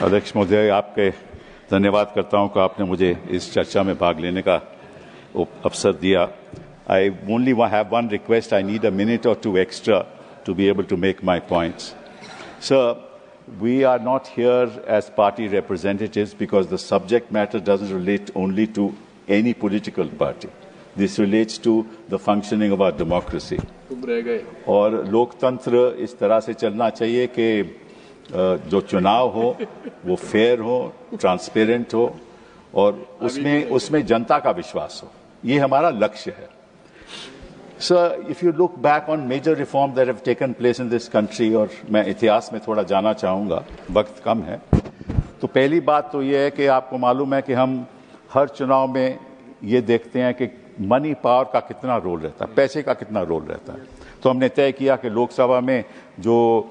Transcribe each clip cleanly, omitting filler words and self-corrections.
अध्यक्ष महोदय, आपके धन्यवाद करता हूं कि आपने मुझे इस चर्चा में भाग लेने का अवसर दिया। I only have one request. I need a minute or two extra to be able to make my points. Sir, we are not here as party representatives because the subject matter doesn't relate only to any political party. This relates to the functioning of our democracy. और लोकतंत्र इस तरह से चलना चाहिए कि जो चुनाव हो वो फेयर हो, ट्रांसपेरेंट हो और उसमें जनता का विश्वास हो। ये हमारा लक्ष्य है। Sir, if you look back on major reforms that have taken place in this country, और मैं इतिहास में थोड़ा जाना चाहूँगा, वक्त कम है, तो पहली बात तो ये है कि आपको मालूम है कि हम हर चुनाव में ये देखते हैं कि मनी पावर का कितना रोल रहता है, पैसे का कितना रोल रहता है। तो हमने तय किया कि लोकसभा में जो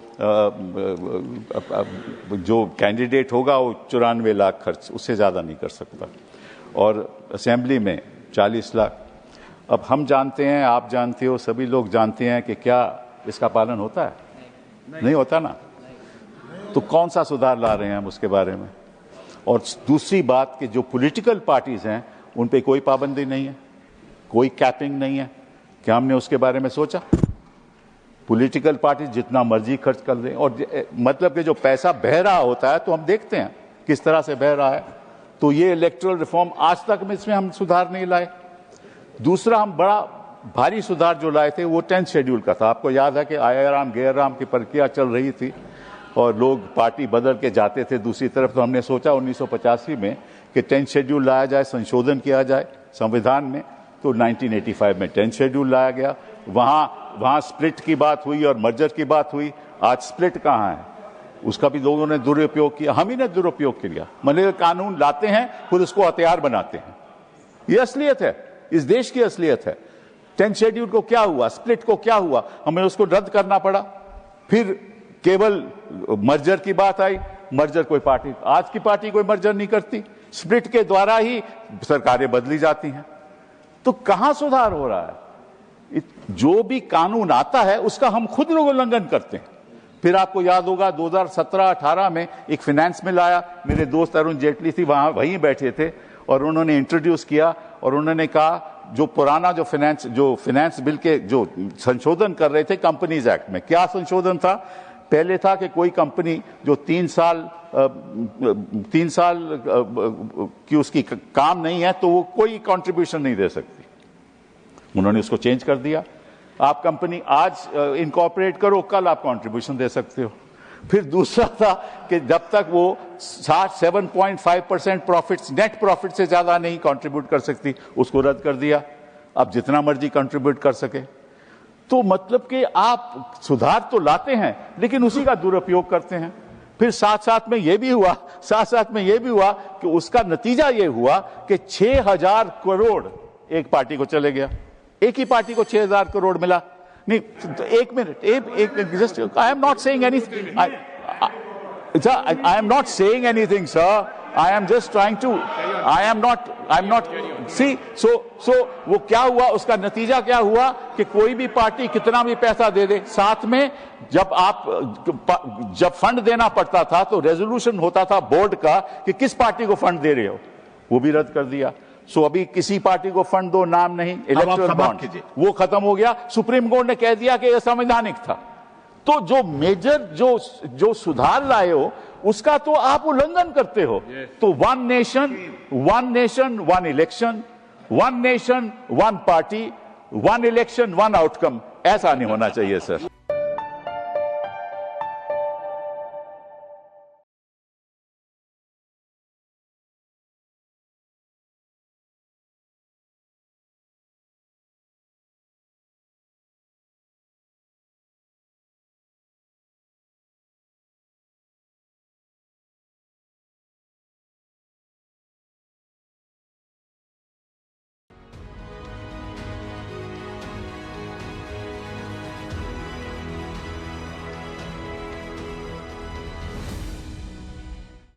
कैंडिडेट होगा वो 94 लाख खर्च, उससे ज़्यादा नहीं कर सकता, और असेंबली में 40 लाख। अब हम जानते हैं, आप जानते हो, सभी लोग जानते हैं कि क्या इसका पालन होता है? नहीं होता ना। तो कौन सा सुधार ला रहे हैं हम उसके बारे में? और दूसरी बात कि जो पॉलिटिकल पार्टीज हैं उन पे कोई पाबंदी नहीं है, कोई कैपिंग नहीं है। क्या हमने उसके बारे में सोचा? पॉलिटिकल पार्टी जितना मर्जी खर्च कर दें, और मतलब कि जो पैसा बह रहा होता है तो हम देखते हैं किस तरह से बह रहा है। तो ये इलेक्टोरल रिफॉर्म आज तक में इसमें हम सुधार नहीं लाए। दूसरा, हम बड़ा भारी सुधार जो लाए थे वो 10th शेड्यूल का था। आपको याद है कि आया राम गैर राम की प्रक्रिया चल रही थी और लोग पार्टी बदल के जाते थे दूसरी तरफ। तो हमने सोचा 1985 में कि 10th शेड्यूल लाया जाए, संशोधन किया जाए संविधान में। तो 1985 में 10th शेड्यूल लाया गया। वहां स्प्लिट की बात हुई और मर्जर की बात हुई। आज स्प्लिट कहाँ है? उसका भी लोगों ने दुरुपयोग किया, हम ही ने दुरुपयोग किया। मतलब कानून लाते हैं फिर उसको हथियार बनाते हैं। ये असलियत है, इस देश की असलियत है। 10th शेड्यूल को क्या हुआ, स्प्लिट को क्या हुआ, हमें उसको रद्द करना पड़ा। फिर केवल मर्जर की बात आई। मर्जर कोई पार्टी, आज की पार्टी कोई मर्जर नहीं करती, स्प्लिट के द्वारा ही सरकारें बदली जाती हैं। तो कहां सुधार हो रहा है? जो भी कानून आता है उसका हम खुद लोग उल्लंघन करते हैं। फिर आपको याद होगा 2017-18 में एक फाइनेंस बिल आया। मेरे दोस्त अरुण जेटली थी, वहीं बैठे थे, और उन्होंने इंट्रोड्यूस किया और उन्होंने कहा जो पुराना जो फाइनेंस बिल के जो संशोधन कर रहे थे कंपनीज एक्ट में, क्या संशोधन था? पहले था कि कोई कंपनी जो 3 साल की उसकी काम नहीं है तो वो कोई कंट्रीब्यूशन नहीं दे सकती। उन्होंने उसको चेंज कर दिया। आप कंपनी आज इनकॉर्पोरेट करो, कल आप कंट्रीब्यूशन दे सकते हो। फिर दूसरा था कि जब तक वो 7.5% प्रॉफिट्स, नेट प्रॉफिट से ज्यादा नहीं कंट्रीब्यूट कर सकती, उसको रद्द कर दिया। अब जितना मर्जी कंट्रीब्यूट कर सके। तो मतलब कि आप सुधार तो लाते हैं लेकिन उसी का दुरुपयोग करते हैं। फिर साथ साथ में ये भी हुआ कि उसका नतीजा ये हुआ कि 6,000 करोड़ एक पार्टी को चले गया। एक ही पार्टी को 6,000 करोड़ मिला। नहीं तो एक minute, just I am not saying anything, I am not saying anything sir, I am just trying to, I am not see. सो वो क्या हुआ, उसका नतीजा क्या हुआ कि कोई भी पार्टी कितना भी पैसा दे दे, साथ में जब फंड देना पड़ता था तो रेजोल्यूशन होता था बोर्ड का कि किस पार्टी को फंड दे रहे हो, वो भी रद्द कर दिया। सो अभी किसी पार्टी को फंड दो, नाम नहीं, इलेक्टोरल बॉन्ड, वो खत्म हो गया। सुप्रीम कोर्ट ने कह दिया कि यह संवैधानिक था। तो जो मेजर जो सुधार लाए हो उसका तो आप उल्लंघन करते हो। तो one nation one election, one nation one party, one election one outcome, ऐसा नहीं होना चाहिए सर।